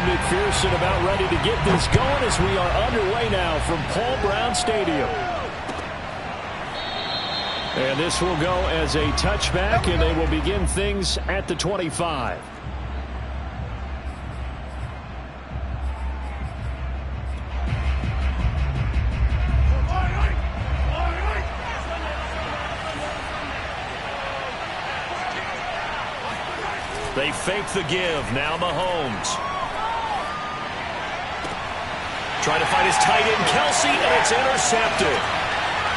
McPherson about ready to get this going as we are underway now from Paul Brown Stadium. And this will go as a touchback, and they will begin things at the 25. They fake the give. Now Mahomes. Trying to find his tight end, Kelsey, and it's intercepted.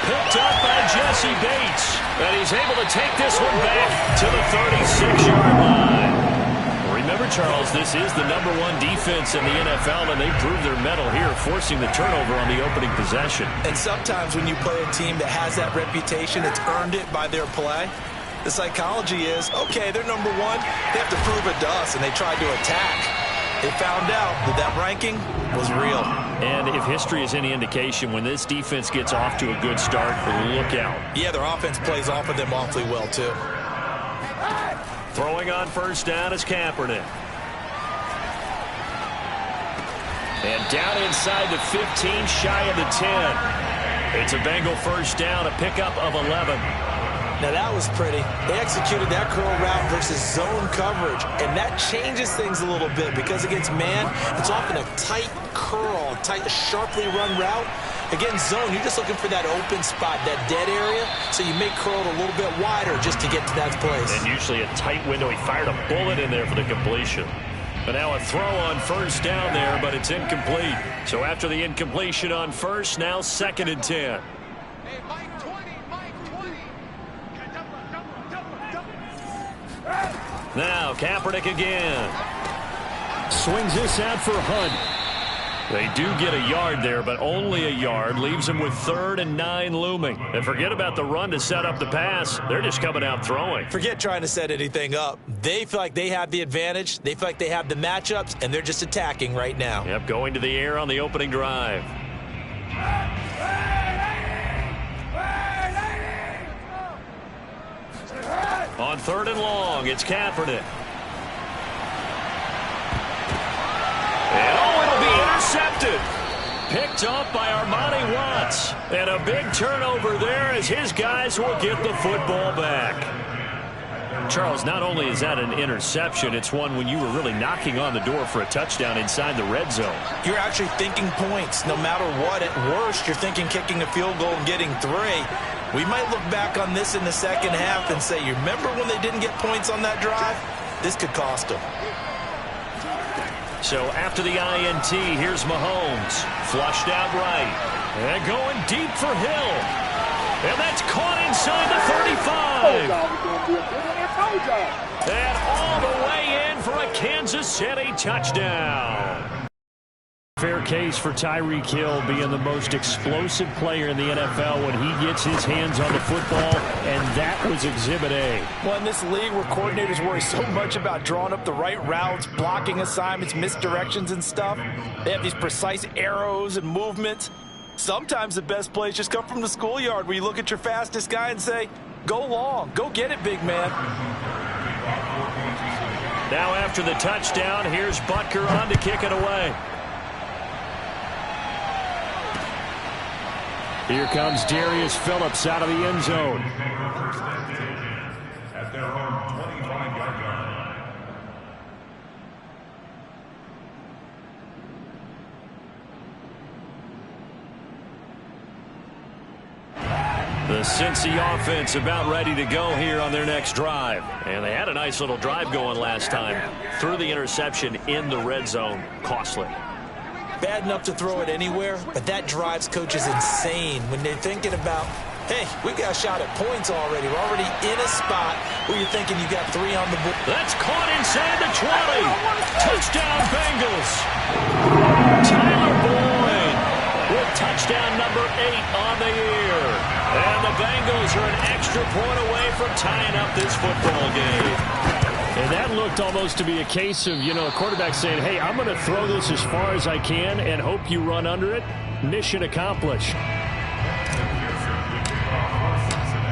Picked up by Jesse Bates. And he's able to take this one back to the 36-yard line. Remember, Charles, this is the #1 defense in the NFL, and they proved their mettle here, forcing the turnover on the opening possession. And sometimes when you play a team that has that reputation, it's earned it by their play. The psychology is, okay, they're #1. They have to prove it to us, and they tried to attack. They found out that that ranking was real. And if history is any indication, when this defense gets off to a good start, look out. Yeah, their offense plays off of them awfully well, too. Throwing on first down is Kaepernick. And down inside the 15, shy of the 10. It's a Bengal first down, a pickup of 11. Now that was pretty. They executed that curl route versus zone coverage, and that changes things a little bit because against man, it's often a tight curl, tight, sharply run route. Against zone, you're just looking for that open spot, that dead area, so you make curl a little bit wider just to get to that place. And usually a tight window. He fired a bullet in there for the completion. But now a throw on first down there, but it's incomplete. So after the incompletion on first, now 2nd and 10. Now Kaepernick again. Swings this out for Hunt. They do get a yard there, but only a yard. Leaves them with 3rd and 9 looming. And forget about the run to set up the pass. They're just coming out throwing. Forget trying to set anything up. They feel like they have the advantage. They feel like they have the matchups, and they're just attacking right now. Yep, going to the air on the opening drive. On 3rd and long, it's Kaepernick. And it'll be intercepted. Picked up by Armani Watts. And a big turnover there as his guys will get the football back. Charles, not only is that an interception, it's one when you were really knocking on the door for a touchdown inside the red zone. You're actually thinking points. No matter what, at worst, you're thinking kicking a field goal and getting 3. We might look back on this in the second half and say, you remember when they didn't get points on that drive? This could cost them. So after the INT, here's Mahomes. Flushed out right. And going deep for Hill. And that's caught inside the 35. And all the way in for a Kansas City touchdown. Fair case for Tyreek Hill being the most explosive player in the NFL when he gets his hands on the football, and that was Exhibit A. Well, in this league where coordinators worry so much about drawing up the right routes, blocking assignments, misdirections and stuff, they have these precise arrows and movements. Sometimes the best plays just come from the schoolyard where you look at your fastest guy and say, go long, go get it, big man. Now after the touchdown, here's Butker on to kick it away. Here comes Darius Phillips out of the end zone. At their own 25-yard line. The Cincy offense about ready to go here on their next drive. And they had a nice little drive going last time. Threw the interception in the red zone. Costly. Bad enough to throw it anywhere, but that drives coaches insane when they're thinking about, hey, we've got a shot at points already. We're already in a spot where you're thinking you got 3 on the board. That's caught inside the 20. Touchdown, Bengals. Tyler Boyd with touchdown number 8 on the year. And the Bengals are an extra point away from tying up this football game. And that looked almost to be a case of, a quarterback saying, hey, I'm going to throw this as far as I can and hope you run under it. Mission accomplished.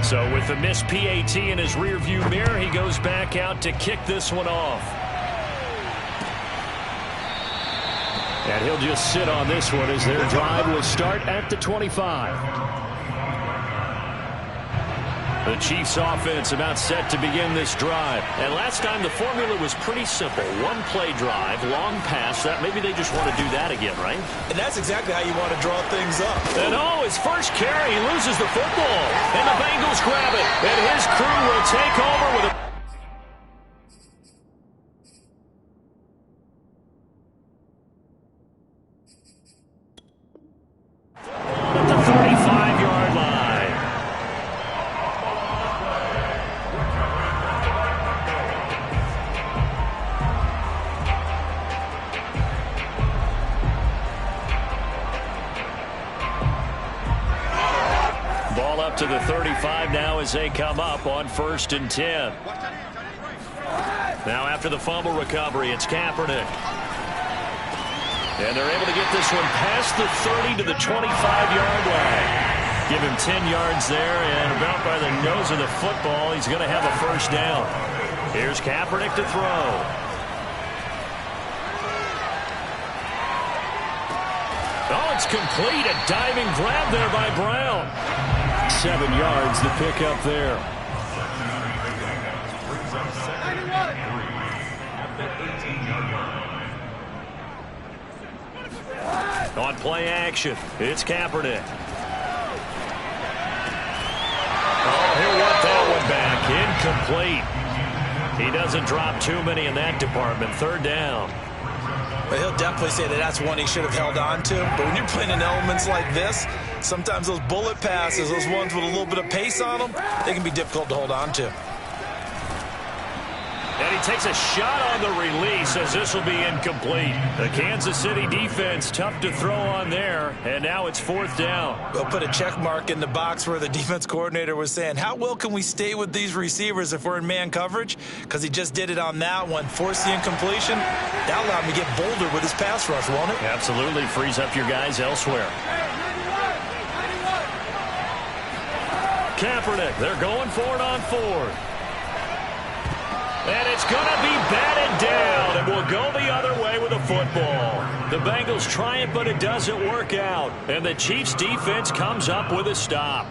So with the missed PAT in his rearview mirror, he goes back out to kick this one off. And he'll just sit on this one as their drive will start at the 25. The Chiefs offense about set to begin this drive. And last time the formula was pretty simple. One play drive, long pass. That maybe they just want to do that again, right? And that's exactly how you want to draw things up. And his first carry, he loses the football. And the Bengals grab it. And his crew will take over with a at the 45-yard line. Ball up to the 35 now as they come up on 1st and 10. Now after the fumble recovery, it's Kaepernick. And they're able to get this one past the 30 to the 25-yard line. Give him 10 yards there, and about by the nose of the football, he's going to have a first down. Here's Kaepernick to throw. Oh, it's complete. A diving grab there by Brown. 7 yards to pick up there. On play action, it's Kaepernick. Oh, he'll want that one back. Incomplete. He doesn't drop too many in that department. 3rd down. But he'll definitely say that that's one he should have held on to. But when you're playing in elements like this, sometimes those bullet passes, those ones with a little bit of pace on them, they can be difficult to hold on to. And he takes a shot on the release as this will be incomplete. The Kansas City defense tough to throw on there, and now it's 4th down. They'll put a check mark in the box where the defense coordinator was saying, how well can we stay with these receivers if we're in man coverage? Because he just did it on that one, forced the incompletion. That allowed him to get bolder with his pass rush, won't it? Absolutely, frees up your guys elsewhere. Kaepernick, they're going for it on 4th. And it's going to be batted down, and we'll go the other way with the football. The Bengals try it, but it doesn't work out. And the Chiefs' defense comes up with a stop.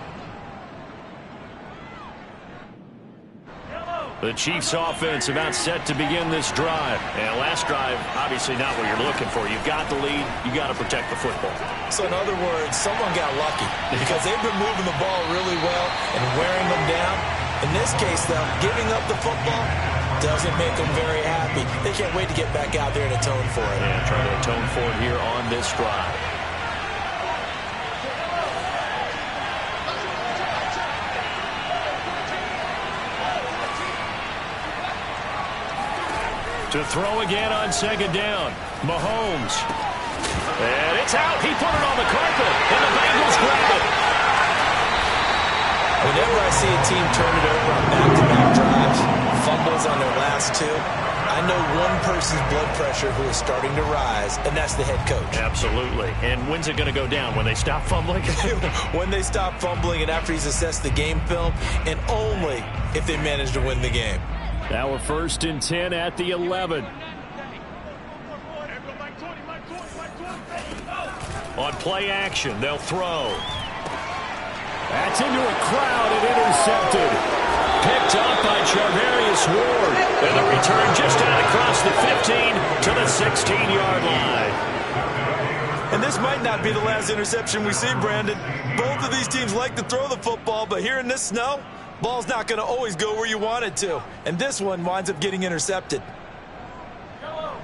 The Chiefs' offense about set to begin this drive. And last drive, obviously not what you're looking for. You've got the lead. You got to protect the football. So in other words, someone got lucky because they've been moving the ball really well and wearing them down. In this case, though, giving up the football doesn't make them very happy. They can't wait to get back out there and atone for it. Yeah, trying to atone for it here on this drive. To throw again on 2nd down. Mahomes. And it's out. He put it on the carpet. And the Bengals grab it. Whenever I see a team turn it over on back-to-back drives, fumbles on their last 2, I know one person's blood pressure who is starting to rise, and that's the head coach. Absolutely. And when's it going to go down? When they stop fumbling? When they stop fumbling and after he's assessed the game film, and only if they manage to win the game. Now we're 1st and 10 at the 11. On play action, they'll throw. That's into a crowd and intercepted. Picked up by Charvarius Ward. And the return just out across the 15 to the 16-yard line. And this might not be the last interception we see, Brandon. Both of these teams like to throw the football, but here in this snow, ball's not going to always go where you want it to. And this one winds up getting intercepted.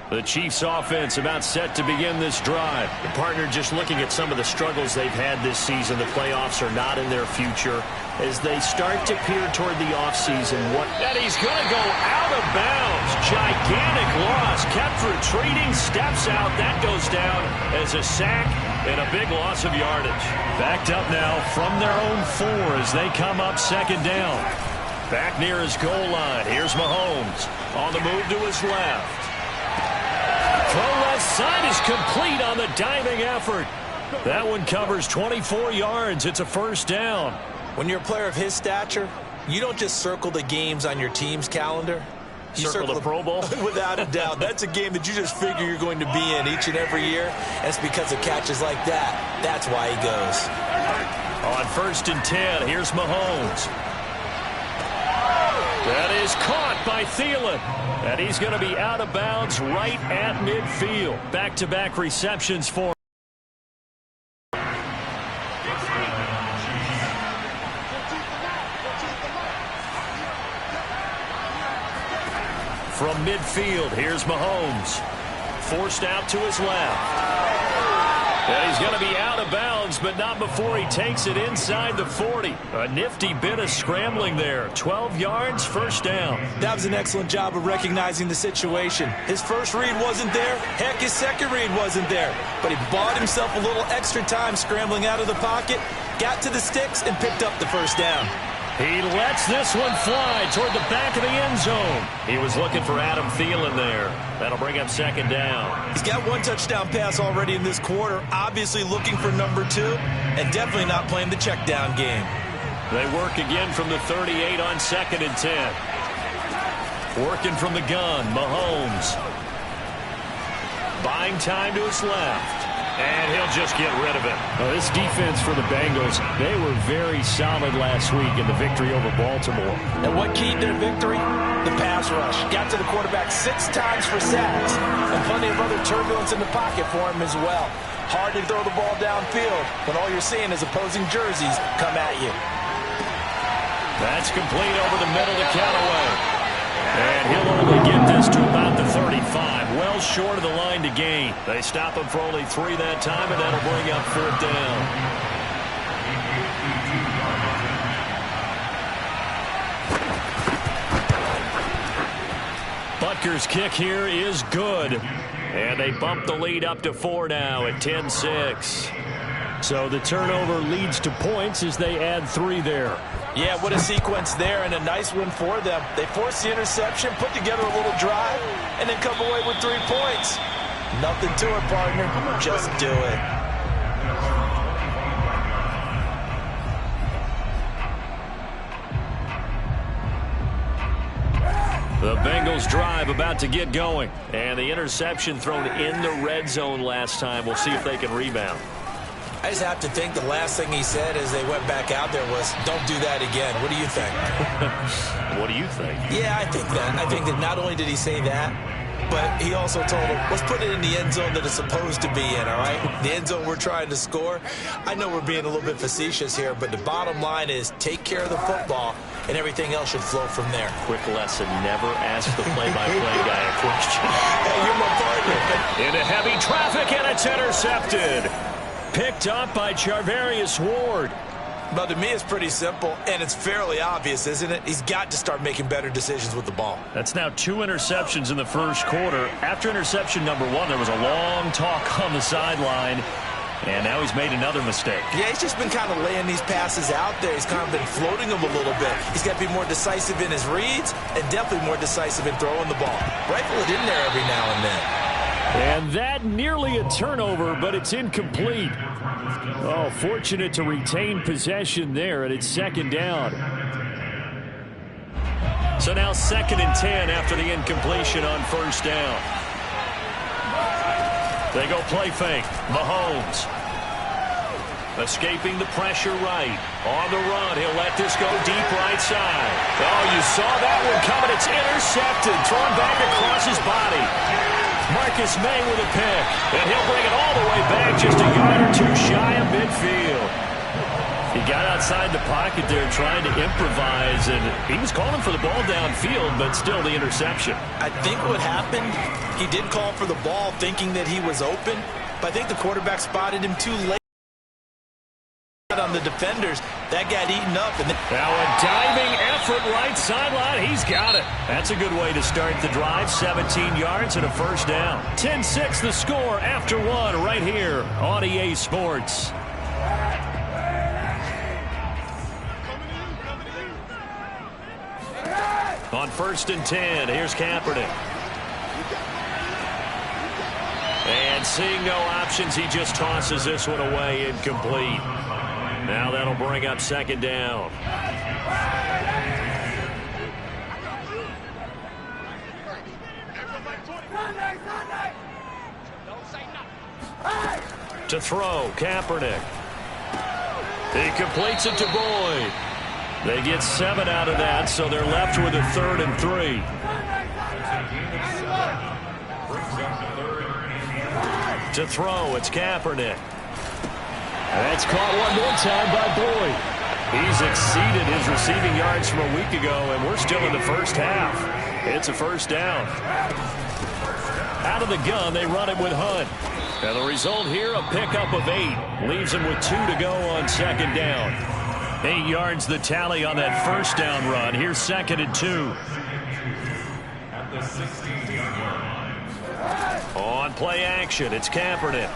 The Chiefs offense about set to begin this drive. The partner just looking at some of the struggles they've had this season. The playoffs are not in their future as they start to peer toward the offseason. And he's going to go out of bounds. Gigantic loss. Kept retreating. Steps out. That goes down as a sack and a big loss of yardage. Backed up now from their own 4 as they come up 2nd down. Back near his goal line. Here's Mahomes on the move to his left. Throw left side is complete on the diving effort. That one covers 24 yards. It's a 1st down. When you're a player of his stature, you don't just circle the games on your team's calendar. Circle the Pro Bowl? Without a doubt. That's a game that you just figure you're going to be in each and every year. And it's because of catches like that. That's why he goes. On 1st and 10, here's Mahomes. That is caught by Thielen. And he's going to be out of bounds right at midfield. Back-to-back receptions for from midfield. Here's Mahomes. Forced out to his left. And he's going to be out of bounds, but not before he takes it inside the 40. A nifty bit of scrambling there. 12 yards, first down. That was an excellent job of recognizing the situation. His first read wasn't there. Heck, his second read wasn't there. But he bought himself a little extra time scrambling out of the pocket, got to the sticks, and picked up the first down. He lets this one fly toward the back of the end zone. He was looking for Adam Thielen there. That'll bring up second down. He's got one touchdown pass already in this quarter, obviously looking for number 2, and definitely not playing the check down game. They work again from the 38 on 2nd and 10. Working from the gun, Mahomes. Buying time to his left. And he'll just get rid of it. Well, this defense for the Bengals, they were very solid last week in the victory over Baltimore. And what keyed their victory? The pass rush. Got to the quarterback 6 times for sacks, and plenty of other turbulence in the pocket for him as well. Hard to throw the ball downfield when all you're seeing is opposing jerseys come at you. That's complete over the middle to Callaway. And he'll only get this to about the 35. Well short of the line to gain. They stop him for only 3 that time, and that'll bring up 4th down. Butker's kick here is good. And they bump the lead up to 4 now at 10-6. So the turnover leads to points as they add 3 there. Yeah, what a sequence there, and a nice one for them. They force the interception, put together a little drive, and then come away with 3 points. Nothing to it, partner. Just do it. The Bengals drive about to get going. And the interception thrown in the red zone last time. We'll see if they can rebound. I just have to think the last thing he said as they went back out there was, don't do that again. What do you think? What do you think? Yeah, I think that. I think that not only did he say that, but he also told him, let's put it in the end zone that it's supposed to be in, all right? The end zone we're trying to score. I know we're being a little bit facetious here, but the bottom line is take care of the football, and everything else should flow from there. Quick lesson, never ask the play-by-play guy a question. Hey, you're my partner. Into heavy traffic, and it's intercepted. Picked up by Charvarius Ward. But to me, it's pretty simple, and it's fairly obvious, isn't it? He's got to start making better decisions with the ball. That's now 2 interceptions in the first quarter. After interception number 1, there was a long talk on the sideline, and now he's made another mistake. Yeah, he's just been kind of laying these passes out there. He's kind of been floating them a little bit. He's got to be more decisive in his reads and definitely more decisive in throwing the ball. Rifle it in there every now and then. And that nearly a turnover, but it's incomplete. Oh, fortunate to retain possession there, and it's 2nd down. So now 2nd and 10 after the incompletion on 1st down. They go play fake. Mahomes. Escaping the pressure right. On the run, he'll let this go deep right side. Oh, you saw that one coming. It's intercepted. Thrown back across his body. Marcus May with a pick, and he'll bring it all the way back just a yard or 2 shy of midfield. He got outside the pocket there trying to improvise, and he was calling for the ball downfield, but still the interception. I think what happened, he did call for the ball thinking that he was open, but I think the quarterback spotted him too late on the defenders. That got eaten up. And now a diving effort right sideline. He's got it. That's a good way to start the drive. 17 yards and a first down. 10-6 the score after 1 right here on EA Sports. On 1st and 10, here's Kaepernick. And seeing no options, he just tosses this one away incomplete. Now that'll bring up 2nd down. To throw, Kaepernick. He completes it to Boyd. They get 7 out of that, so they're left with a 3rd and 3. To throw, it's Kaepernick. That's caught one more time by Boyd. He's exceeded his receiving yards from a week ago, and we're still in the first half. It's a first down. Out of the gun, they run it with Hunt. And the result here, a pickup of 8. Leaves him with 2 to go on 2nd down. 8 yards the tally on that first down run. Here's 2nd and 2. At the 16-yard line. On play action, it's Kaepernick.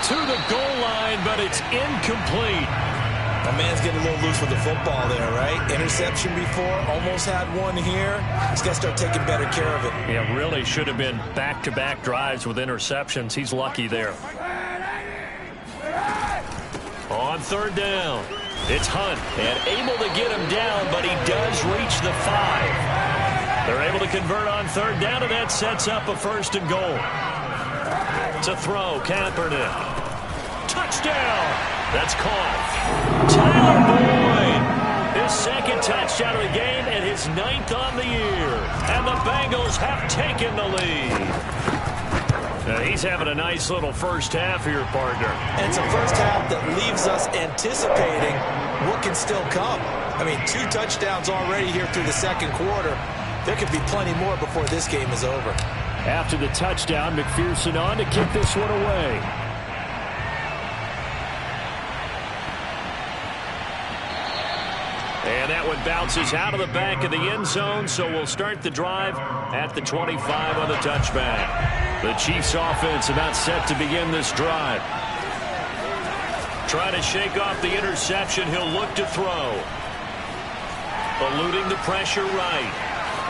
To the goal line, but it's incomplete. My man's getting a little loose with the football there, right? Interception before, almost had one here. He's got to start taking better care of it. Yeah, really should have been back-to-back drives with interceptions. He's lucky there. On 3rd down, it's Hunt, and able to get him down, but he does reach the 5. They're able to convert on 3rd down, and that sets up a 1st and goal. To throw, Kaepernick. Touchdown! That's caught. Tyler Boyd, his 2nd touchdown of the game and his 9th on the year. And the Bengals have taken the lead. He's having a nice little first half here, partner. And it's a first half that leaves us anticipating what can still come. I mean, 2 touchdowns already here through the 2nd quarter. There could be plenty more before this game is over. After the touchdown, McPherson on to kick this one away. And that one bounces out of the back of the end zone, so we'll start the drive at the 25 on the touchback. The Chiefs offense about set to begin this drive. Trying to shake off the interception, he'll look to throw. Eluding the pressure right.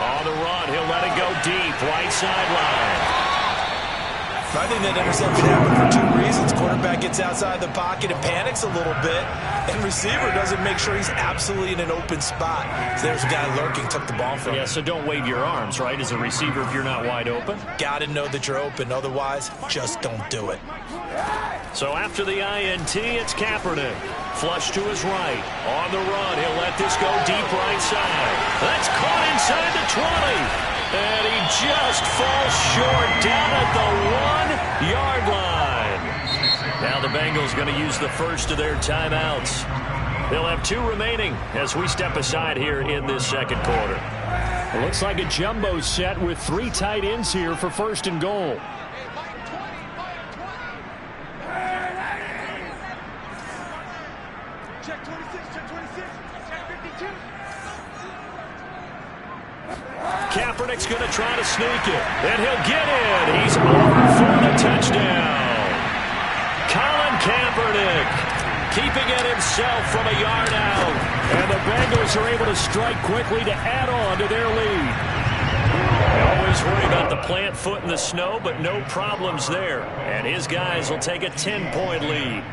On the run, he'll let it go deep, right sideline. I think that interception happened for 2 reasons. Quarterback gets outside the pocket and panics a little bit, and receiver doesn't make sure he's absolutely in an open spot. So there's a guy lurking, took the ball from him. Yeah, so don't wave your arms, right, as a receiver if you're not wide open. Got to know that you're open. Otherwise, just don't do it. So after the INT, it's Kaepernick. Flush to his right. On the run, he'll let this go deep right side. That's caught inside the 20. And he just falls short down at the 1-yard line. Now the Bengals going to use the first of their timeouts. They'll have 2 remaining as we step aside here in this 2nd quarter. It looks like a jumbo set with 3 tight ends here for 1st and goal. Check 26, check 26, check 52. Kaepernick's going to try to sneak it, and he'll get in. He's over for the touchdown. Colin Kaepernick keeping it himself from a yard out. And the Bengals are able to strike quickly to add on to their lead. They always worry about the plant foot in the snow, but no problems there. And his guys will take a 10-point lead.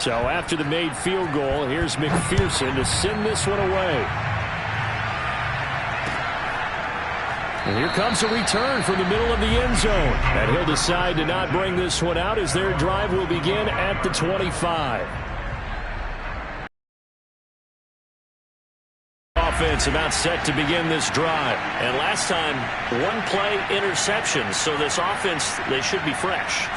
So after the made field goal, here's McPherson to send this one away. And here comes a return from the middle of the end zone. And he'll decide to not bring this one out as their drive will begin at the 25. Offense about set to begin this drive. And last time, 1-play interception. So this offense, they should be fresh.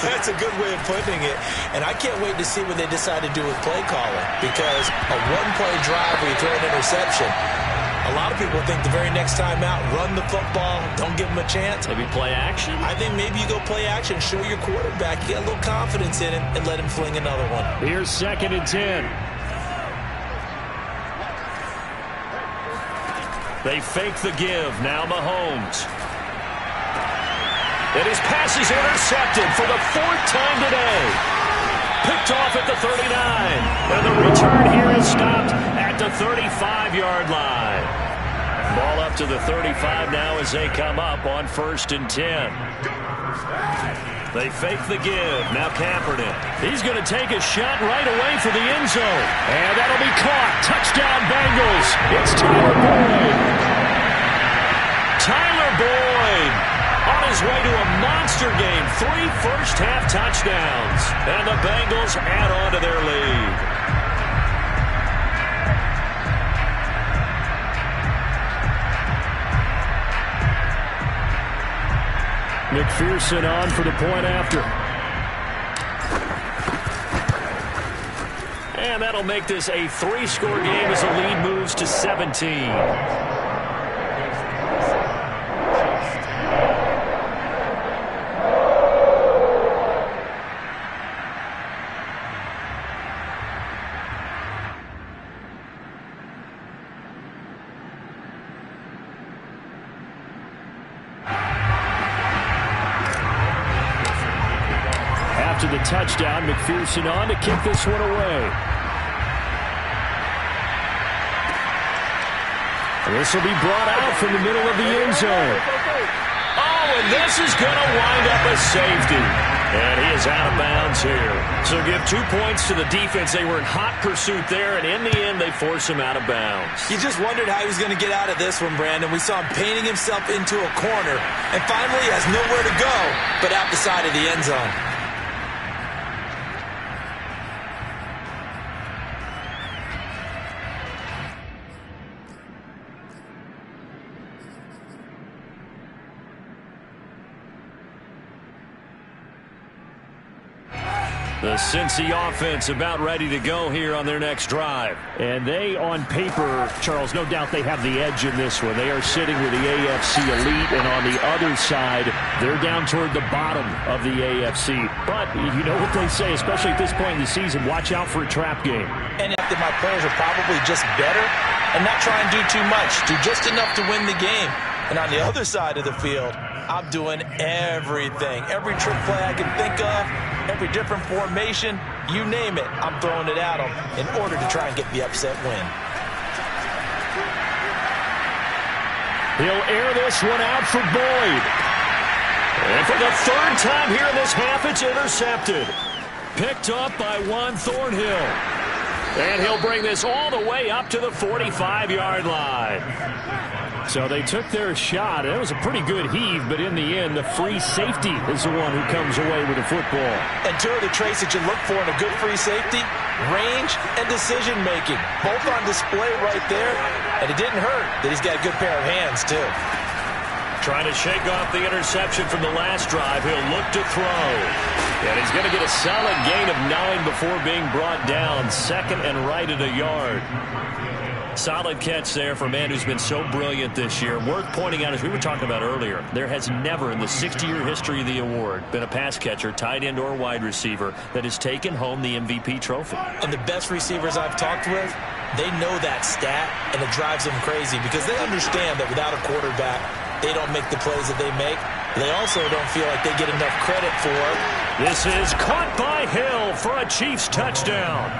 That's a good way of putting it. And I can't wait to see what they decide to do with play calling. Because a 1-play drive where you throw an interception, a lot of people think the very next time out, run the football, don't give them a chance. Maybe play action? I think maybe you go play action, show your quarterback, get a little confidence in him, and let him fling another one. Here's 2nd and 10. They fake the give. Now Mahomes. And his pass is intercepted for the 4th time today. Picked off at the 39. And the return here is stopped at the 35-yard line. Ball up to the 35 now as they come up on 1st and 10. They fake the give. Now Kaepernick. He's going to take a shot right away for the end zone. And that'll be caught. Touchdown Bengals. It's Tyler Boyd. Tyler Boyd on his way to a monster game. 3 first-half touchdowns. And the Bengals add on to their lead. McPherson on for the point after. And that'll make this a 3-score game as the lead moves to 17. After the touchdown, McPherson on to kick this one away. This will be brought out from the middle of the end zone. Oh, and this is going to wind up a safety. And he is out of bounds here. So give 2 points to the defense. They were in hot pursuit there, and in the end, they force him out of bounds. You just wondered how he was going to get out of this one, Brandon. We saw him painting himself into a corner, and finally he has nowhere to go but out the side of the end zone. The Cincy offense about ready to go here on their next drive. And they, on paper, Charles, no doubt they have the edge in this one. They are sitting with the AFC elite, and on the other side, they're down toward the bottom of the AFC. But you know what they say, especially at this point in the season, watch out for a trap game. And that my players are probably just better and not try and do too much, do just enough to win the game. And on the other side of the field, I'm doing everything. Every trick play I can think of, every different formation, you name it, I'm throwing it at them in order to try and get the upset win. He'll air this one out for Boyd. And for the 3rd time here in this half, it's intercepted. Picked up by Juan Thornhill. And he'll bring this all the way up to the 45-yard line. So they took their shot. It was a pretty good heave, but in the end, the free safety is the one who comes away with the football. And 2 of the traits that you look for in a good free safety, range and decision-making, both on display right there. And it didn't hurt that he's got a good pair of hands, too. Trying to shake off the interception from the last drive. He'll look to throw. And he's going to get a solid gain of 9 before being brought down. 2nd and right at a yard. Solid catch there for a man who's been so brilliant this year. Worth pointing out, as we were talking about earlier, there has never in the 60-year history of the award been a pass catcher, tight end, or wide receiver that has taken home the MVP trophy. And the best receivers I've talked with, they know that stat, and it drives them crazy because they understand that without a quarterback, they don't make the plays that they make. They also don't feel like they get enough credit for. This is caught by Hill for a Chiefs touchdown.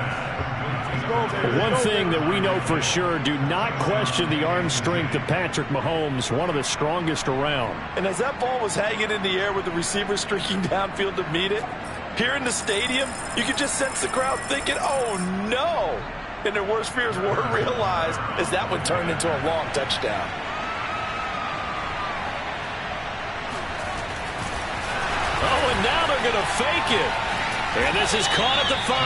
One thing that we know for sure, do not question the arm strength of Patrick Mahomes, one of the strongest around. And as that ball was hanging in the air with the receiver streaking downfield to meet it, here in the stadium, you could just sense the crowd thinking, oh no! And their worst fears were realized as that one turned into a long touchdown. Oh, and now they're going to fake it. And this is caught at the 5.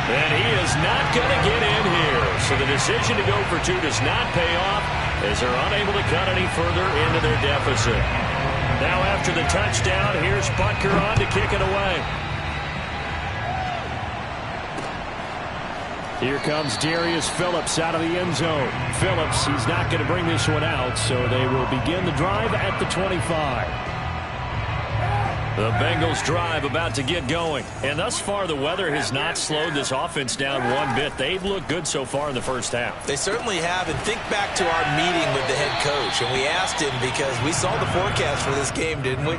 And he is not going to get in here. So the decision to go for 2 does not pay off as they're unable to cut any further into their deficit. Now after the touchdown, here's Butker on to kick it away. Here comes Darius Phillips out of the end zone. Phillips, he's not going to bring this one out, so they will begin the drive at the 25. The Bengals drive about to get going. And thus far, the weather has not slowed this offense down one bit. They've looked good so far in the first half. They certainly have. And think back to our meeting with the head coach. And we asked him because we saw the forecast for this game, didn't we?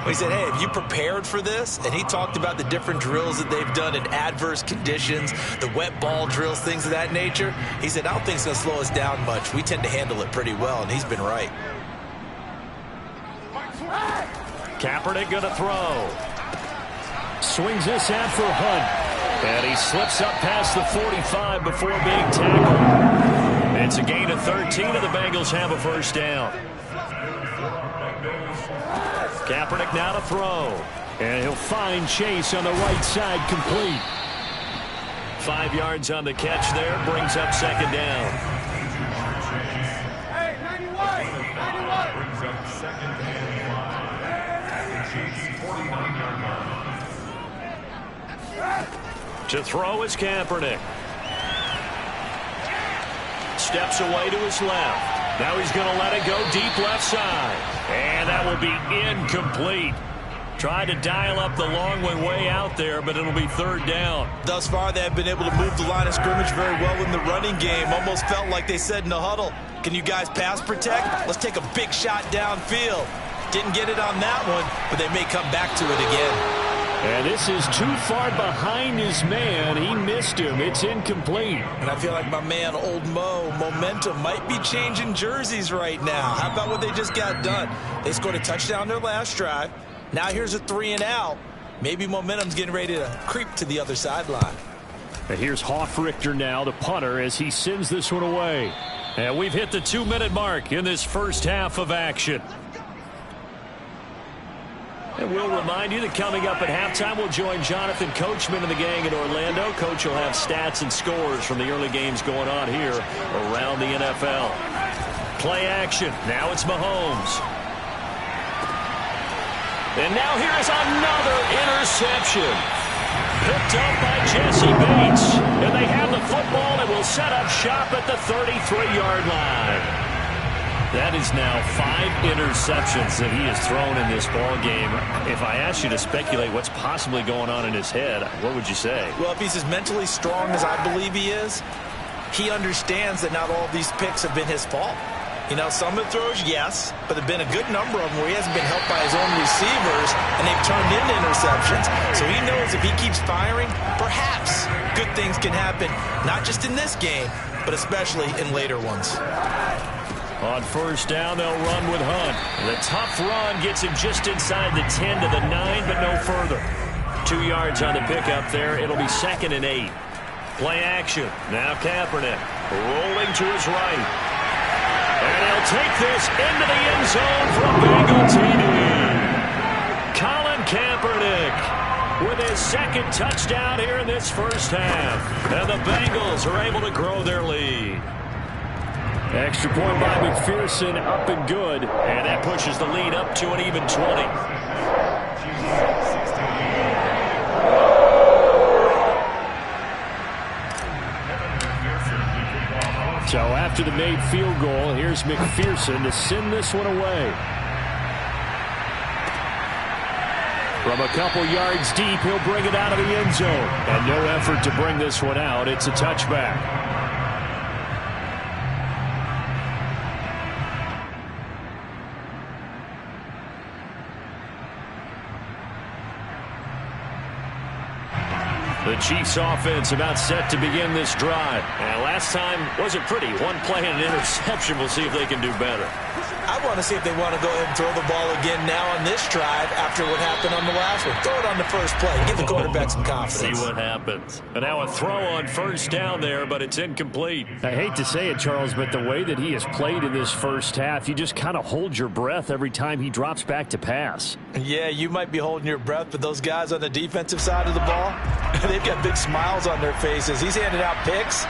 We said, hey, have you prepared for this? And he talked about the different drills that they've done in adverse conditions, the wet ball drills, things of that nature. He said, I don't think it's going to slow us down much. We tend to handle it pretty well, and he's been right. Kaepernick going to throw. Swings this out for Hunt. And he slips up past the 45 before being tackled. It's a gain of 13, and the Bengals have a first down. Kaepernick now to throw. And he'll find Chase on the right side, complete. 5 yards on the catch there, brings up second down. Hey, 91! Brings up second and 5. Chiefs 49-yard line. To throw is Kaepernick. Steps away to his left. Now he's going to let it go deep left side. And that will be incomplete. Tried to dial up the long one way out there, but it'll be third down. Thus far, they have been able to move the line of scrimmage very well in the running game. Almost felt like they said in the huddle, can you guys pass protect? Let's take a big shot downfield. Didn't get it on that one, but they may come back to it again. And this is too far behind his man. He missed him. It's incomplete. And I feel like my man, Old Mo, momentum might be changing jerseys right now. How about what they just got done? They scored a touchdown their last drive. Now here's a 3 and out. Maybe momentum's getting ready to creep to the other sideline. And here's Hofrichter now, the punter, as he sends this one away. And we've hit the 2-minute mark in this first half of action. And we'll remind you that coming up at halftime, we'll join Jonathan Coachman and the gang in Orlando. Coach will have stats and scores from the early games going on here around the NFL. Play action. Now it's Mahomes. And now here's another interception. Picked up by Jesse Bates. And they have the football and will set up shop at the 33-yard line. That is now 5 interceptions that he has thrown in this ball game. If I asked you to speculate what's possibly going on in his head, what would you say? Well, if he's as mentally strong as I believe he is, he understands that not all of these picks have been his fault. You know, some of the throws, yes, but there have been a good number of them where he hasn't been helped by his own receivers, and they've turned into interceptions. So he knows if he keeps firing, perhaps good things can happen, not just in this game, but especially in later ones. On first down, they'll run with Hunt. The tough run gets him just inside the 10 to the 9, but no further. 2 yards on the pickup there. It'll be 2nd and 8. Play action. Now Kaepernick rolling to his right. And he'll take this into the end zone for a Bengal TD. Colin Kaepernick with his 2nd touchdown here in this first half. And the Bengals are able to grow their lead. Extra point by McPherson, up and good. And that pushes the lead up to an even 20. So after the made field goal, here's McPherson to send this one away. From a couple yards deep, he'll bring it out of the end zone. And no effort to bring this one out. It's a touchback. The Chiefs offense about set to begin this drive. And last time wasn't pretty. One play and an interception. We'll see if they can do better. I want to see if they want to go ahead and throw the ball again now on this drive after what happened on the last one. Throw it on the first play. Give the quarterback some confidence. See what happens. And now a throw on first down there, but it's incomplete. I hate to say it, Charles, but the way that he has played in this first half, you just kind of hold your breath every time he drops back to pass. Yeah, you might be holding your breath, but those guys on the defensive side of the ball, they've got big smiles on their faces. He's handing out picks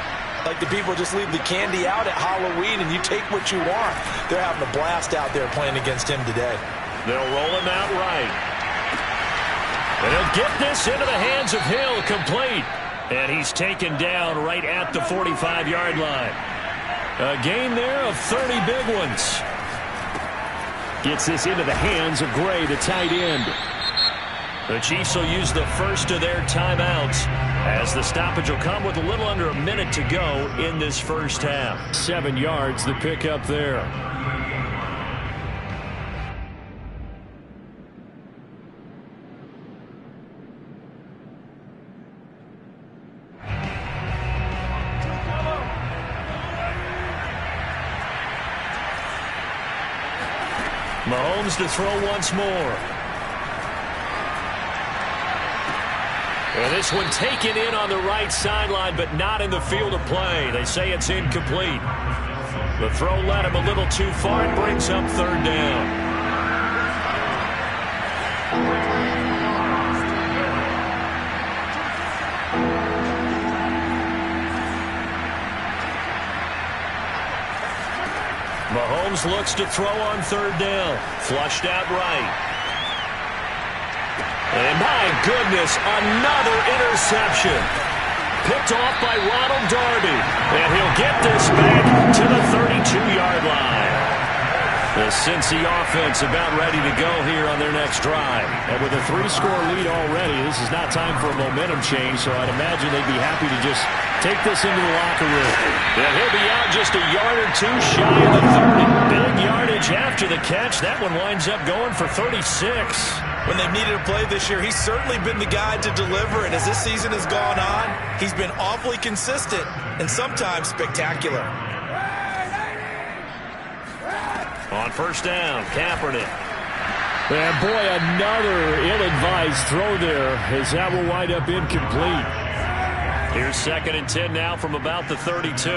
like the people just leave the candy out at Halloween and you take what you want. They're having a blast out there playing against him today. They'll roll him out right. And he'll get this into the hands of Hill, complete. And he's taken down right at the 45-yard line. A gain there of 30 big ones. Gets this into the hands of Gray, the tight end. The Chiefs will use the first of their timeouts as the stoppage will come with a little under a minute to go in this first half. 7 yards, the pickup there. Mahomes to throw once more. And this one taken in on the right sideline, but not in the field of play. They say it's incomplete. The throw led him a little too far and brings up third down. Mahomes looks to throw on third down. Flushed out right. And my goodness, another interception. Picked off by Ronald Darby. And he'll get this back to the 32-yard line. The Cincy offense about ready to go here on their next drive. And with a 3-score lead already, this is not time for a momentum change, so I'd imagine they'd be happy to just take this into the locker room. And he'll be out just a yard or two shy of the 30. Big yardage after the catch. That one winds up going for 36. When they've needed a play this year, he's certainly been the guy to deliver. And as this season has gone on, he's been awfully consistent and sometimes spectacular. On first down, Kaepernick. And boy, another ill-advised throw there as that will wind up incomplete. Here's 2nd and 10 now from about the 32.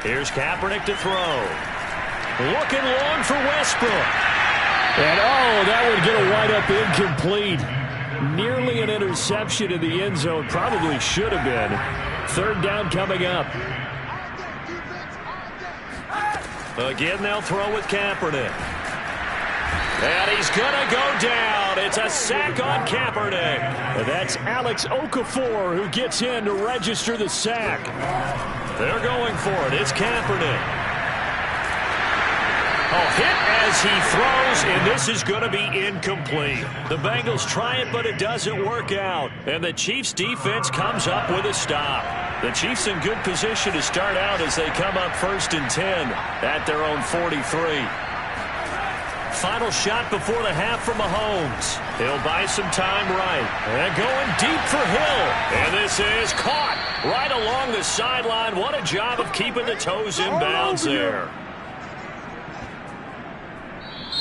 Here's Kaepernick to throw. Looking long for Westbrook. And that would get a wind up incomplete. Nearly an interception in the end zone. Probably should have been. Third down coming up. Again, they'll throw with Kaepernick. And he's going to go down. It's a sack on Kaepernick. And that's Alex Okafor who gets in to register the sack. They're going for it. It's Kaepernick. Hit as he throws, and this is going to be incomplete. The Bengals try it, but it doesn't work out. And the Chiefs' defense comes up with a stop. The Chiefs in good position to start out as they come up 1st and 10 at their own 43. Final shot before the half from Mahomes. He'll buy some time right. And going deep for Hill. And this is caught right along the sideline. What a job of keeping the toes in bounds there.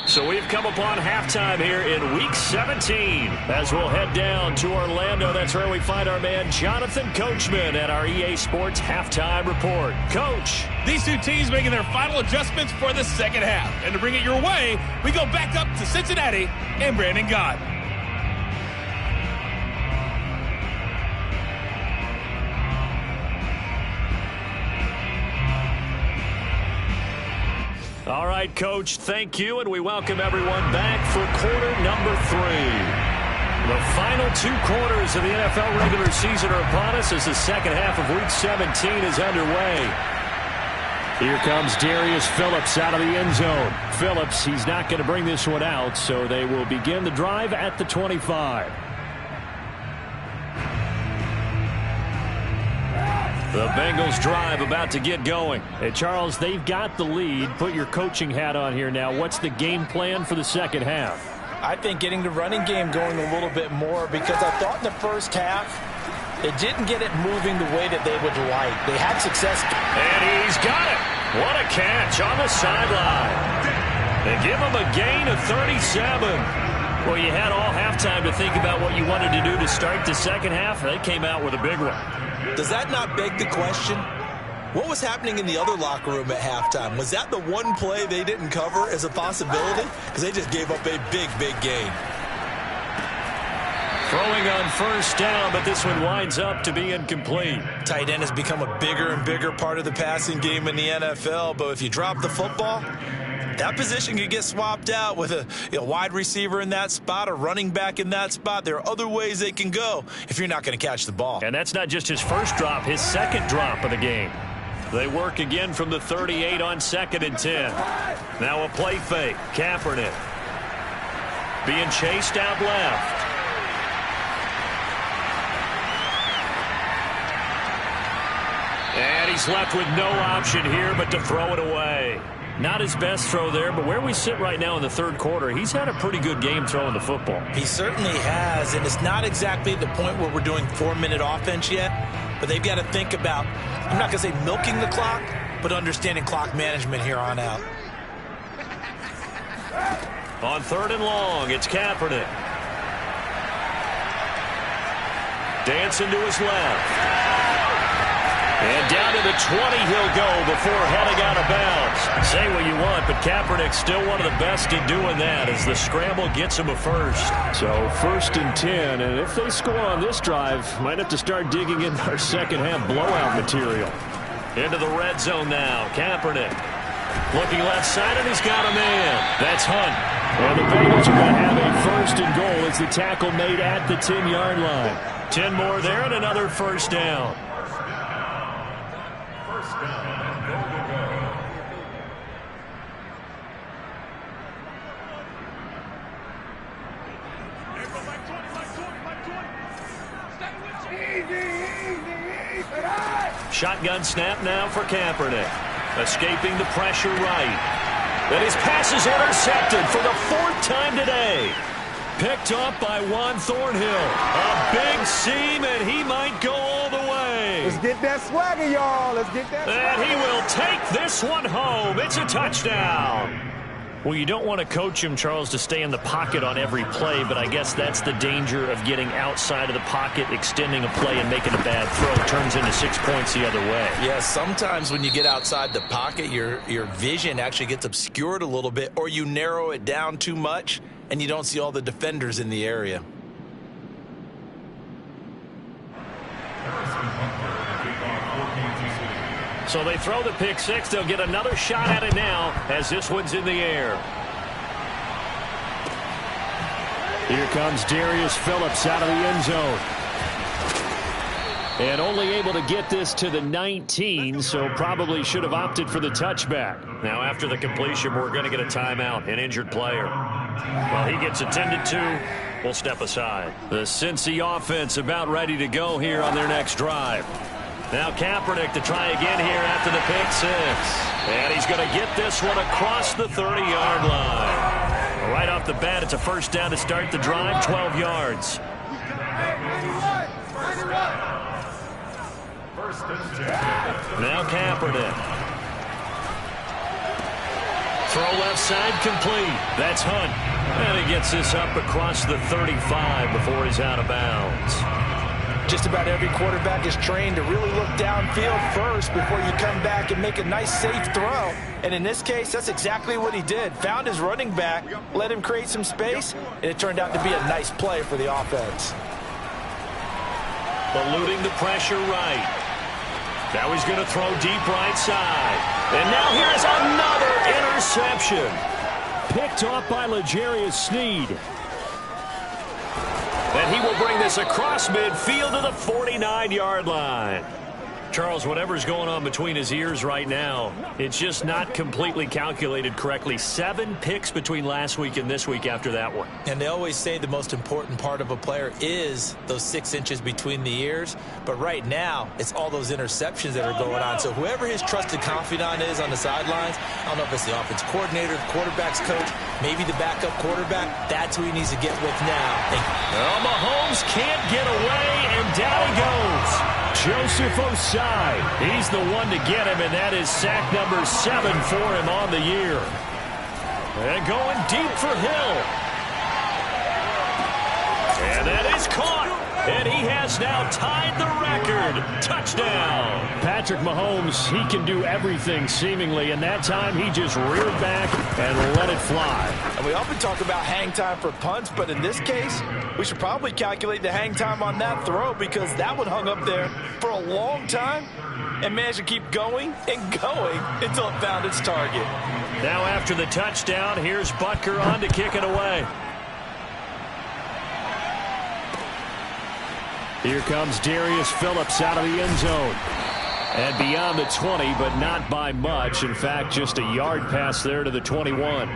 So we've come upon halftime here in Week 17 as we'll head down to Orlando. That's where we find our man Jonathan Coachman at our EA Sports Halftime Report. Coach. These two teams making their final adjustments for the second half. And to bring it your way, we go back up to Cincinnati and Brandon Gott. All right, Coach, thank you, and we welcome everyone back for quarter number 3. The final 2 quarters of the NFL regular season are upon us as the second half of Week 17 is underway. Here comes Darius Phillips out of the end zone. Phillips, he's not going to bring this one out, so they will begin the drive at the 25. The Bengals drive about to get going. Hey, Charles, they've got the lead. Put your coaching hat on here now. What's the game plan for the second half? I think getting the running game going a little bit more because I thought in the first half they didn't get it moving the way that they would like. They had success. And he's got it. What a catch on the sideline. They give him a gain of 37. Well, you had all halftime to think about what you wanted to do to start the second half. They came out with a big one. Does that not beg the question? What was happening in the other locker room at halftime? Was that the one play they didn't cover as a possibility? Because they just gave up a big, big gain. Throwing on first down, but this one winds up to be incomplete. Tight end has become a bigger and bigger part of the passing game in the NFL, but if you drop the football, that position could get swapped out with a wide receiver in that spot, a running back in that spot. There are other ways they can go if you're not going to catch the ball. And that's not just his first drop, his second drop of the game. They work again from the 38 on 2nd and 10. Now a play fake. Kaepernick being chased out left. And he's left with no option here but to throw it away. Not his best throw there, but where we sit right now in the third quarter, he's had a pretty good game throwing the football. He certainly has, and it's not exactly the point where we're doing 4-minute offense yet, but they've got to think about, I'm not going to say milking the clock, but understanding clock management here on out. On 3rd and long, it's Kaepernick. Dancing to his left. And down to the 20 he'll go before heading out of bounds. Say what you want, but Kaepernick's still one of the best at doing that as the scramble gets him a first. So 1st and 10, and if they score on this drive, might have to start digging in our second-half blowout material. Into the red zone now. Kaepernick looking left side, and he's got a man. That's Hunt. And the Bengals are going to have a 1st and goal as the tackle made at the 10-yard line. 10 more there and another first down. Shotgun snap now for Kaepernick. Escaping the pressure right. And his pass is intercepted for the 4th time today. Picked up by Juan Thornhill. A big seam, and he might go all the way. Let's get that swagger, y'all. Let's get that swagger. And he will take this one home. It's a touchdown. Well, you don't want to coach him, Charles, to stay in the pocket on every play, but I guess that's the danger of getting outside of the pocket, extending a play, and making a bad throw. It turns into 6 points the other way. Yeah, sometimes when you get outside the pocket, your vision actually gets obscured a little bit, or you narrow it down too much, and you don't see all the defenders in the area. So they throw the pick six. They'll get another shot at it now as this one's in the air. Here comes Darius Phillips out of the end zone. And only able to get this to the 19, so probably should have opted for the touchback. Now after the completion, we're going to get a timeout, an injured player. Well, he gets attended to. We'll step aside. The Cincy offense about ready to go here on their next drive. Now Kaepernick to try again here after the pick six. And he's going to get this one across the 30-yard line. Right off the bat, it's a first down to start the drive, 12 yards. Now Kaepernick. Throw left side complete. That's Hunt. And he gets this up across the 35 before he's out of bounds. Just about every quarterback is trained to really look downfield first before you come back and make a nice, safe throw. And in this case, that's exactly what he did. Found his running back, let him create some space, and it turned out to be a nice play for the offense. Eluding the pressure right. Now he's going to throw deep right side. And now here's another interception. Picked off by L'Jarius Sneed. And he will bring this across midfield to the 49-yard line. Charles, whatever's going on between his ears right now, it's just not completely calculated correctly. 7 picks between last week and this week after that one. And they always say the most important part of a player is those 6 inches between the ears. But right now, it's all those interceptions that are going on. So whoever his trusted confidant is on the sidelines, I don't know if it's the offense coordinator, the quarterback's coach, maybe the backup quarterback, that's who he needs to get with now. Well, Mahomes can't get away, and down he goes. Joseph Osai. He's the one to get him, and that is sack number 7 for him on the year. And going deep for Hill. And that is caught. And he has now tied the record. Touchdown. Patrick Mahomes, he can do everything seemingly, and that time he just reared back and let it fly. And we often talk about hang time for punts, but in this case, we should probably calculate the hang time on that throw because that one hung up there for a long time and managed to keep going and going until it found its target. Now after the touchdown, here's Butker on to kick it away. Here comes Darius Phillips out of the end zone. And beyond the 20, but not by much. In fact, just a yard pass there to the 21.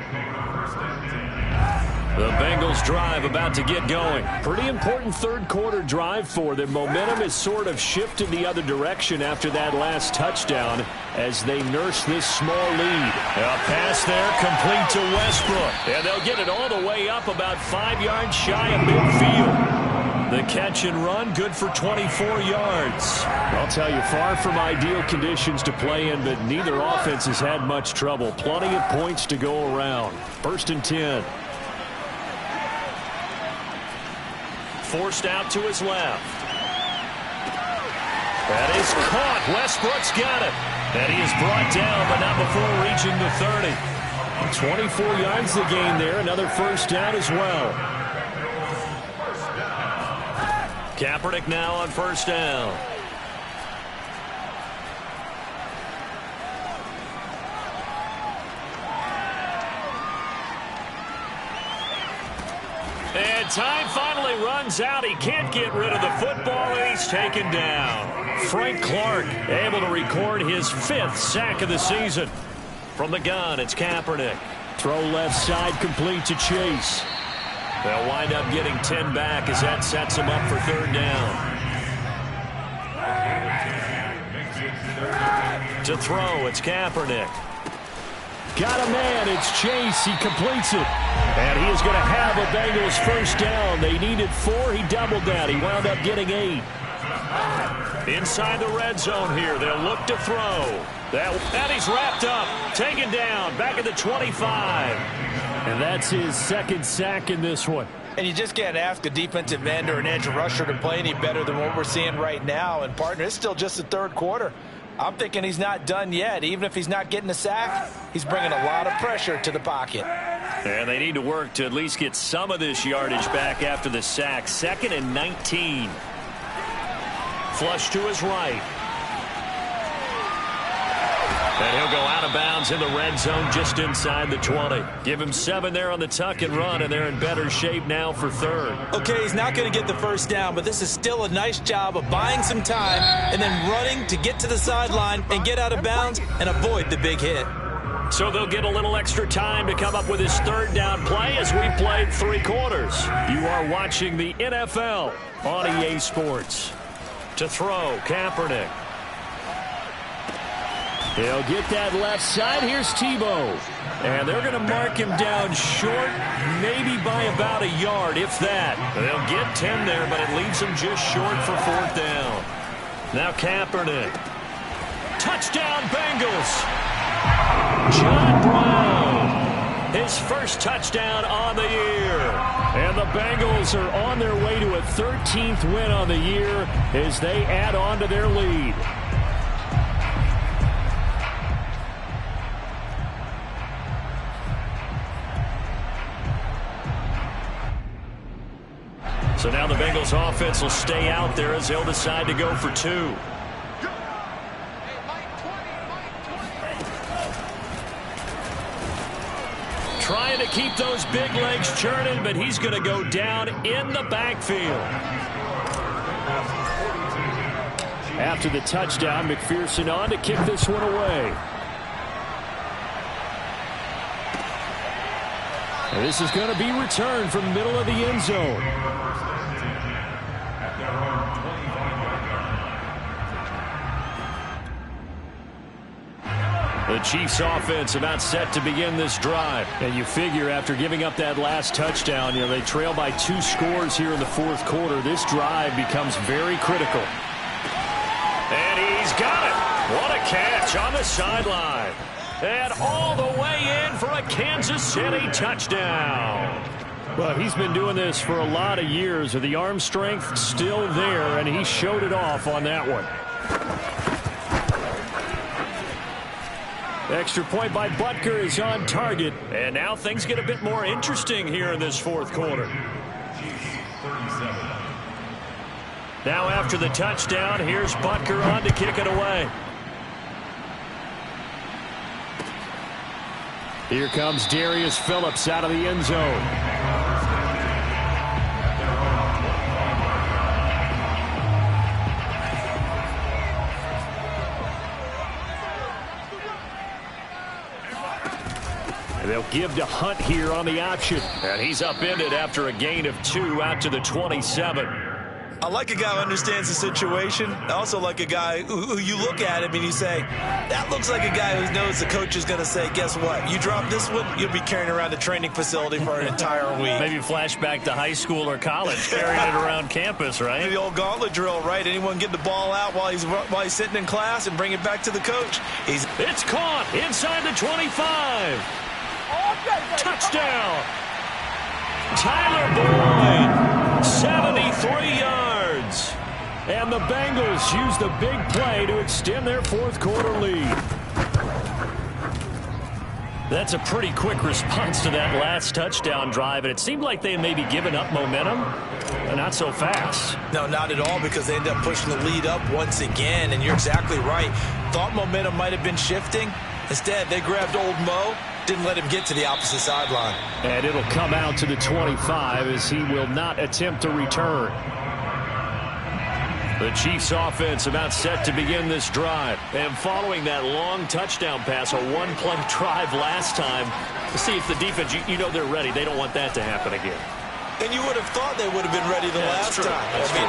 The Bengals drive about to get going. Pretty important third quarter drive for them. Momentum has sort of shifted the other direction after that last touchdown as they nurse this small lead. A pass there complete to Westbrook. And they'll get it all the way up about 5 yards shy of midfield. The catch and run, good for 24 yards. I'll tell you, far from ideal conditions to play in, but neither offense has had much trouble. Plenty of points to go around. 1st and 10. Forced out to his left. That is caught. Westbrook's got it. And he is brought down, but not before reaching the 30. 24 yards the gain there. Another first down as well. Kaepernick now on first down. And time finally runs out. He can't get rid of the football, and he's taken down. Frank Clark able to record his 5th sack of the season. From the gun, it's Kaepernick. Throw left side complete to Chase. They'll wind up getting 10 back as that sets him up for 3rd down. To throw, it's Kaepernick. Got a man, it's Chase. He completes it. And he is going to have a Bengals first down. They needed 4. He doubled that. He wound up getting 8. Inside the red zone here. They'll look to throw. That he's wrapped up. Taken down. Back at the 25. And that's his 2nd sack in this one. And you just can't ask a defensive end or an edge rusher to play any better than what we're seeing right now. And, partner, it's still just the 3rd quarter. I'm thinking he's not done yet. Even if he's not getting a sack, he's bringing a lot of pressure to the pocket. And they need to work to at least get some of this yardage back after the sack. 2nd and 19. Flush to his right. And he'll go out of bounds in the red zone just inside the 20. Give him 7 there on the tuck and run, and they're in better shape now for 3rd. Okay, he's not going to get the first down, but this is still a nice job of buying some time and then running to get to the sideline and get out of bounds and avoid the big hit. So they'll get a little extra time to come up with his 3rd down play as we played 3 quarters. You are watching the NFL on EA Sports. To throw, Kaepernick. He'll get that left side. Here's Tebow. And they're going to mark him down short, maybe by about a yard, if that. They'll get 10 there, but it leaves him just short for 4th down. Now Kaepernick. Touchdown, Bengals. John Brown. His first touchdown on the year. And the Bengals are on their way to a 13th win on the year as they add on to their lead. So now the Bengals offense will stay out there as they'll decide to go for 2. Trying to keep those big legs churning, but he's going to go down in the backfield. After the touchdown, McPherson on to kick this one away. And this is going to be returned from the middle of the end zone. The Chiefs offense about set to begin this drive. And you figure after giving up that last touchdown, they trail by 2 scores here in the 4th quarter. This drive becomes very critical. And he's got it. What a catch on the sideline. And all the way in for a Kansas City touchdown. Well, he's been doing this for a lot of years. The arm strength still there, and he showed it off on that one. Extra point by Butker is on target. And now things get a bit more interesting here in this 4th quarter. Now after the touchdown, here's Butker on to kick it away. Here comes Darius Phillips out of the end zone. They'll give to Hunt here on the option. And he's upended after a gain of 2 out to the 27. I like a guy who understands the situation. I also like a guy who you look at him and you say, that looks like a guy who knows the coach is going to say, guess what? You drop this one, you'll be carrying around a training facility for an entire week. Maybe flashback to high school or college, carrying it around campus, right? The old gauntlet drill, right? Anyone get the ball out while he's sitting in class and bring it back to the coach. It's caught inside the 25. Touchdown. Tyler Boyd, 73 yards. And the Bengals use the big play to extend their fourth quarter lead. That's a pretty quick response to that last touchdown drive, and it seemed like they may be giving up momentum, but not so fast. No, not at all, because they ended up pushing the lead up once again, and you're exactly right. Thought momentum might have been shifting. Instead, they grabbed old Mo, didn't let him get to the opposite sideline. And it'll come out to the 25 as he will not attempt to return. The Chiefs offense about set to begin this drive. And following that long touchdown pass, a one-play drive last time, to see if the defense, you know they're ready. They don't want that to happen again. And you would have thought they would have been ready the last time.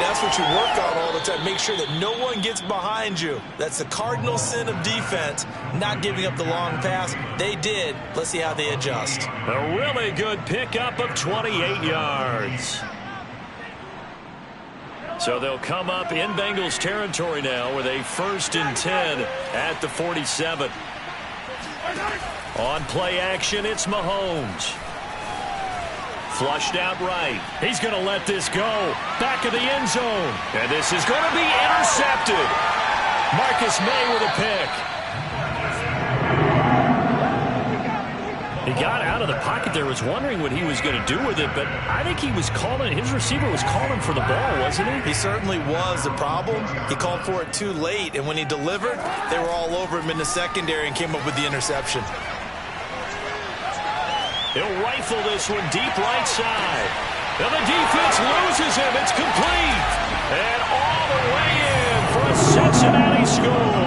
That's what you work on all the time. Make sure that no one gets behind you. That's the cardinal sin of defense, not giving up the long pass. They did. Let's see how they adjust. A really good pickup of 28 yards. So they'll come up in Bengals territory now with a 1st and 10 at the 47. On play action, it's Mahomes. Flushed out right. He's going to let this go. Back of the end zone. And this is going to be intercepted. Marcus May with a pick. He got out of the pocket there, was wondering what he was going to do with it, but I think he was calling, his receiver was calling for the ball, wasn't he? He certainly was. The problem, he called for it too late, and when he delivered, they were all over him in the secondary and came up with the interception. He'll rifle this one deep right side. And the defense loses him. It's complete. And all the way in for a Cincinnati score.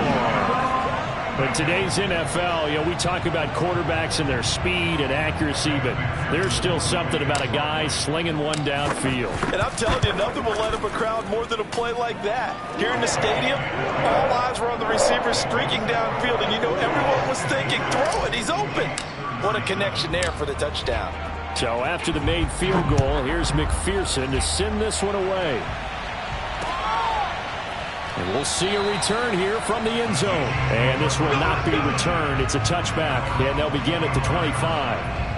But today's NFL, we talk about quarterbacks and their speed and accuracy, but there's still something about a guy slinging one downfield. And I'm telling you, nothing will let up a crowd more than a play like that. Here in the stadium, all eyes were on the receiver streaking downfield, and everyone was thinking, throw it, he's open. What a connection there for the touchdown. So after the made field goal, here's McPherson to send this one away. And we'll see a return here from the end zone. And this will not be returned. It's a touchback, and they'll begin at the 25.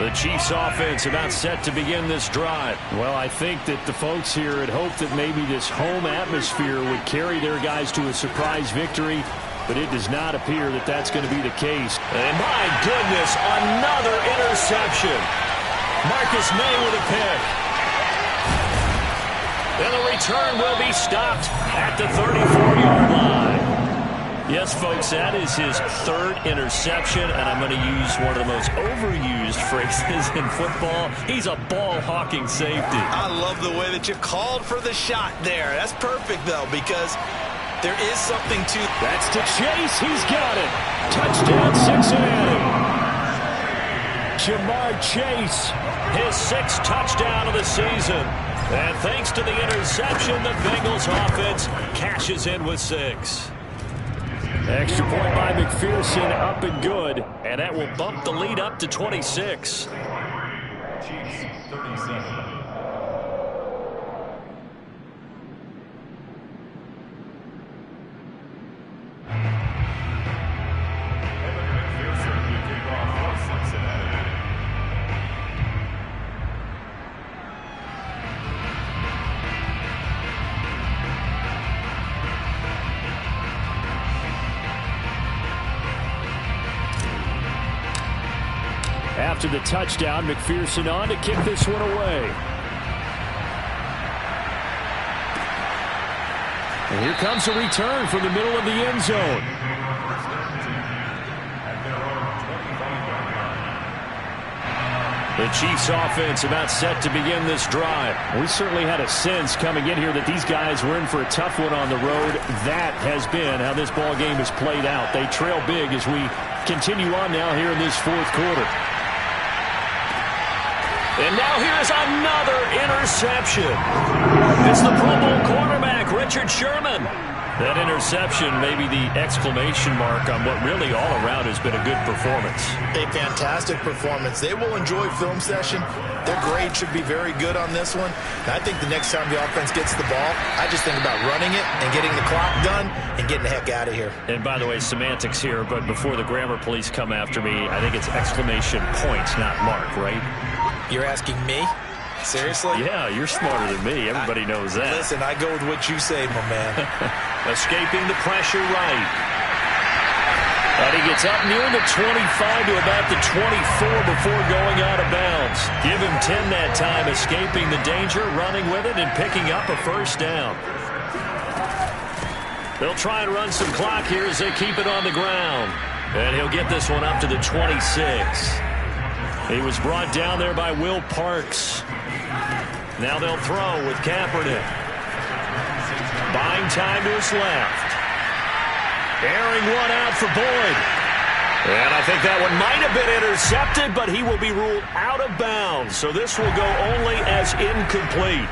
The Chiefs offense about set to begin this drive. Well, I think that the folks here had hoped that maybe this home atmosphere would carry their guys to a surprise victory, but it does not appear that that's going to be the case. And my goodness, another interception. Marcus May with a pick. And the return will be stopped at the 34-yard line. Yes, folks, that is his 3rd interception, and I'm going to use one of the most overused phrases in football. He's a ball-hawking safety. I love the way that you called for the shot there. That's perfect, though, because there is something to... That's to Chase. He's got it. Touchdown, Cincinnati. Jamar Chase, his 6th touchdown of the season. And thanks to the interception, the Bengals offense cashes in with 6. Extra point by McPherson, up and good. And that will bump the lead up to 26. Chiefs 37. After the touchdown, McPherson on to kick this one away. And here comes a return from the middle of the end zone. The Chiefs offense about set to begin this drive. We certainly had a sense coming in here that these guys were in for a tough one on the road. That has been how this ball game has played out. They trail big as we continue on now here in this fourth quarter. And now here's another interception. It's the Pro Bowl quarterback, Richard Sherman. That interception may be the exclamation mark on what really all around has been a good performance. A fantastic performance. They will enjoy film session. Their grade should be very good on this one. And I think the next time the offense gets the ball, I just think about running it and getting the clock done and getting the heck out of here. And by the way, semantics here, but before the grammar police come after me, I think it's exclamation points, not mark, right? You're asking me? Seriously? Yeah, you're smarter than me. Everybody knows that. Listen, I go with what you say, my man. Escaping the pressure right. But he gets up near the 25 to about the 24 before going out of bounds. Give him 10 that time, escaping the danger, running with it, and picking up a first down. They'll try and run some clock here as they keep it on the ground. And he'll get this one up to the 26. He was brought down there by Will Parks. Now they'll throw with Kaepernick. Buying time to his left. Airing one out for Boyd. And I think that one might have been intercepted, but he will be ruled out of bounds. So this will go only as incomplete.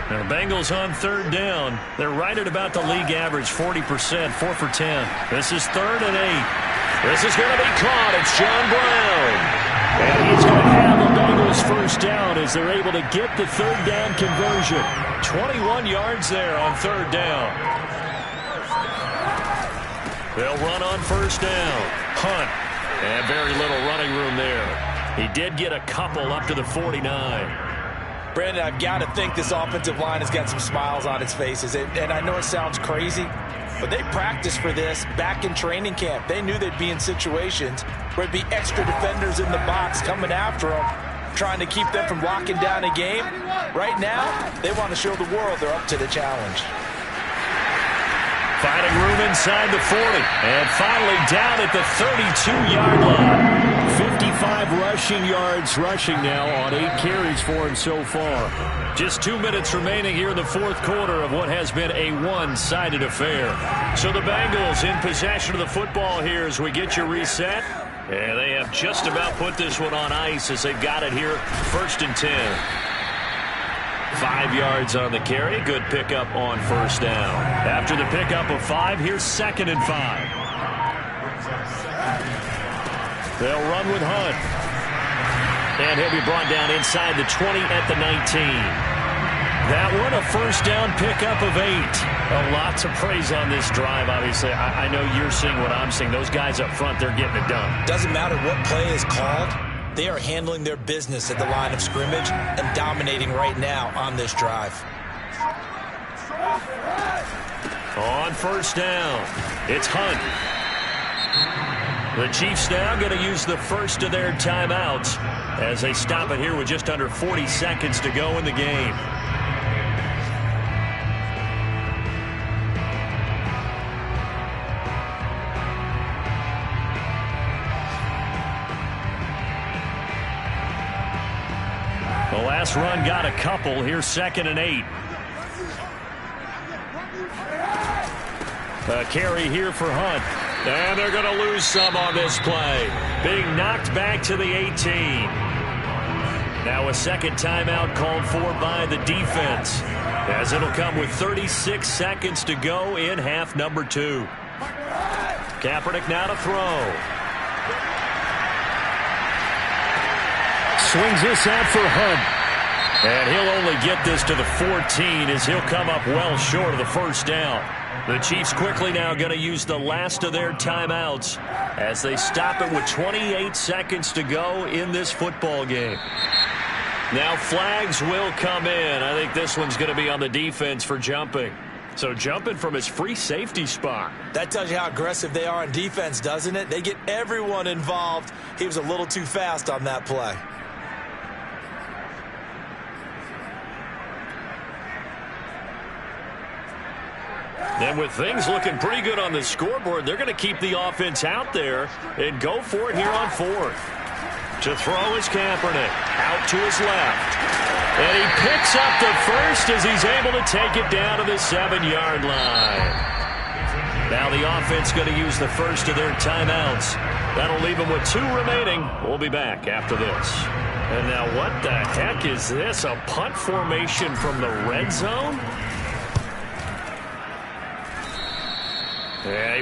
Now Bengals on third down. They're right at about the league average, 40%, 4 for 10. This is 3rd and 8. This is going to be caught. It's John Brown. And he's going to have a Bengals first down as they're able to get the third down conversion. 21 yards there on third down. They'll run on first down. Hunt. And very little running room there. He did get a couple up to the 49. Brandon, I've got to think this offensive line has got some smiles on its faces. And I know it sounds crazy, but they practiced for this back in training camp. They knew they'd be in situations where it'd be extra defenders in the box coming after them, trying to keep them from locking down a game. Right now, they want to show the world they're up to the challenge. Finding room inside the 40. And finally down at the 32-yard line. 55 rushing yards rushing now on 8 carries for him so far. Just 2 minutes remaining here in the fourth quarter of what has been a one-sided affair. So the Bengals in possession of the football here as we get you reset. And they have just about put this one on ice as they've got it here, 1st and 10. 5 yards on the carry. Good pickup on first down. After the pickup of 5, here's 2nd and 5. They'll run with Hunt. And he'll be brought down inside the 20 at the 19. That one, a first down pickup of 8. Lots of praise on this drive, obviously. I know you're seeing what I'm seeing. Those guys up front, they're getting it done. Doesn't matter what play is called. They are handling their business at the line of scrimmage and dominating right now on this drive. On first down, it's Hunt. The Chiefs now going to use the first of their timeouts as they stop it here with just under 40 seconds to go in the game. The last run got a couple. Here's 2nd and 8. A carry here for Hunt. And they're going to lose some on this play. Being knocked back to the 18. Now a second timeout called for by the defense, as it'll come with 36 seconds to go in half number 2. Kaepernick now to throw. Swings this out for Hunt. And he'll only get this to the 14 as he'll come up well short of the first down. The Chiefs quickly now going to use the last of their timeouts as they stop it with 28 seconds to go in this football game. Now flags will come in. I think this one's going to be on the defense for jumping. So jumping from his free safety spot. That tells you how aggressive they are on defense, doesn't it? They get everyone involved. He was a little too fast on that play. And with things looking pretty good on the scoreboard, they're going to keep the offense out there and go for it here on 4th. To throw is Kaepernick. Out to his left. And he picks up the first as he's able to take it down to the 7-yard line. Now the offense going to use the first of their timeouts. That'll leave them with 2 remaining. We'll be back after this. And now what the heck is this? A punt formation from the red zone? Yeah, he was